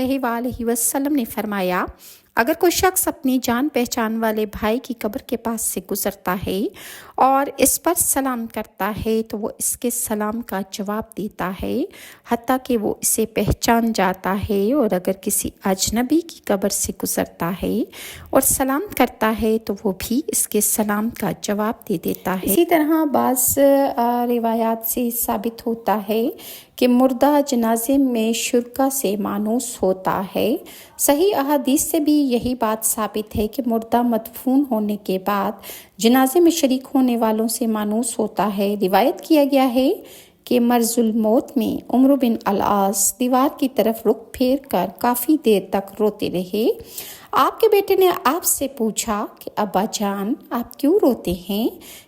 علیہ وسلم نے فرمایا، اگر کوئی شخص اپنی جان پہچان والے بھائی کی قبر کے پاس سے گزرتا ہے اور اس پر سلام کرتا ہے تو وہ اس کے سلام کا جواب دیتا ہے حتیٰ کہ وہ اسے پہچان جاتا ہے، اور اگر کسی اجنبی کی قبر سے گزرتا ہے اور سلام کرتا ہے تو وہ بھی اس کے سلام کا جواب دے دیتا ہے۔ اسی طرح بعض روایات سے ثابت ہوتا ہے کہ مردہ جنازے میں شرکا سے مانوس ہوتا ہے۔ صحیح احادیث سے بھی یہی بات ثابت ہے کہ مردہ مدفون ہونے کے بعد جنازے میں شریک ہونے والوں سے مانوس ہوتا ہے۔ روایت کیا گیا ہے کہ مرض الموت میں عمرو بن العاص دیوار کی طرف رخ پھیر کر کافی دیر تک روتے رہے۔ آپ کے بیٹے نے آپ سے پوچھا کہ ابا جان، آپ کیوں روتے ہیں؟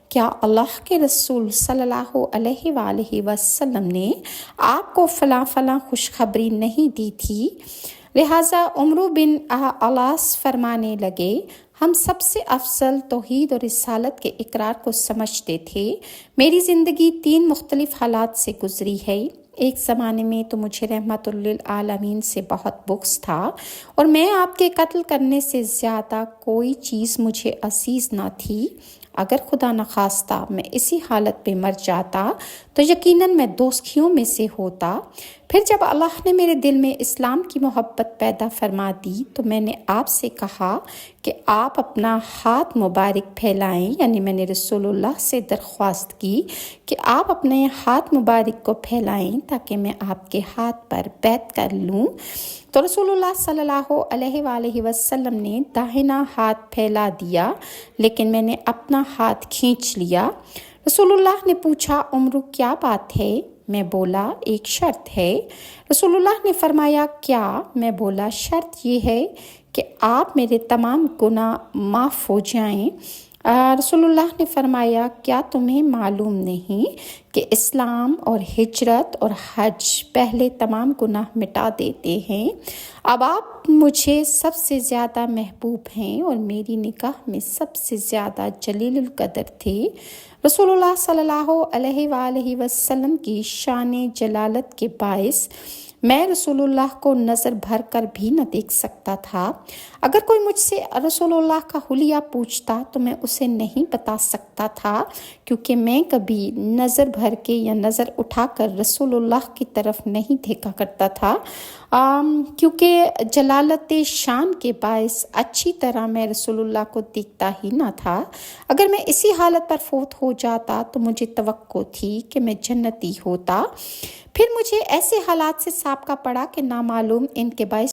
کیا اللہ کے رسول صلی اللہ علیہ وآلہ وسلم نے آپ کو فلاں فلاں خوشخبری نہیں دی تھی؟ لہٰذا عمرو بن العاص فرمانے لگے، ہم سب سے افضل توحید اور رسالت کے اقرار کو سمجھتے تھے۔ میری زندگی 3 مختلف حالات سے گزری ہے۔ ایک زمانے میں تو مجھے رحمت للعالمین سے بہت بغض تھا اور میں آپ کے قتل کرنے سے زیادہ کوئی چیز مجھے عزیز نہ تھی۔ اگر خدا نخواستہ میں اسی حالت میں مر جاتا تو یقیناً میں دوزخیوں میں سے ہوتا۔ پھر جب اللہ نے میرے دل میں اسلام کی محبت پیدا فرما دی تو میں نے آپ سے کہا کہ آپ اپنا ہاتھ مبارک پھیلائیں، یعنی میں نے رسول اللہ سے درخواست کی کہ آپ اپنے ہاتھ مبارک کو پھیلائیں تاکہ میں آپ کے ہاتھ پر بیعت کر لوں۔ تو رسول اللہ صلی اللہ علیہ وآلہ وسلم نے داہنا ہاتھ پھیلا دیا، لیکن میں نے اپنا ہاتھ کھینچ لیا۔ رسول اللہ نے پوچھا، عمرو کیا بات ہے؟ میں بولا، ایک شرط ہے۔ رسول اللہ نے فرمایا، کیا؟ میں بولا، شرط یہ ہے کہ آپ میرے تمام گناہ معاف ہو جائیں۔ رسول اللہ نے فرمایا، کیا تمہیں معلوم نہیں کہ اسلام اور ہجرت اور حج پہلے تمام گناہ مٹا دیتے ہیں؟ اب آپ مجھے سب سے زیادہ محبوب ہیں اور میری نگاہ میں سب سے زیادہ جلیل القدر تھے۔ رسول اللہ صلی اللہ علیہ وآلہ وسلم کی شان جلالت کے باعث میں رسول اللہ کو نظر بھر کر بھی نہ دیکھ سکتا تھا۔ اگر کوئی مجھ سے رسول اللہ کا حلیہ پوچھتا تو میں اسے نہیں بتا سکتا تھا، کیونکہ میں کبھی نظر بھر کے یا نظر اٹھا کر رسول اللہ کی طرف نہیں دیکھا کرتا تھا، کیونکہ جلالت شان کے باعث اچھی طرح میں رسول اللہ کو دیکھتا ہی نہ تھا۔ اگر میں اسی حالت پر فوت ہو جاتا تو مجھے توقع تھی کہ میں جنتی ہوتا۔ پھر مجھے ایسے حالات سے سابقہ پڑا کہ نامعلوم ان کے باعث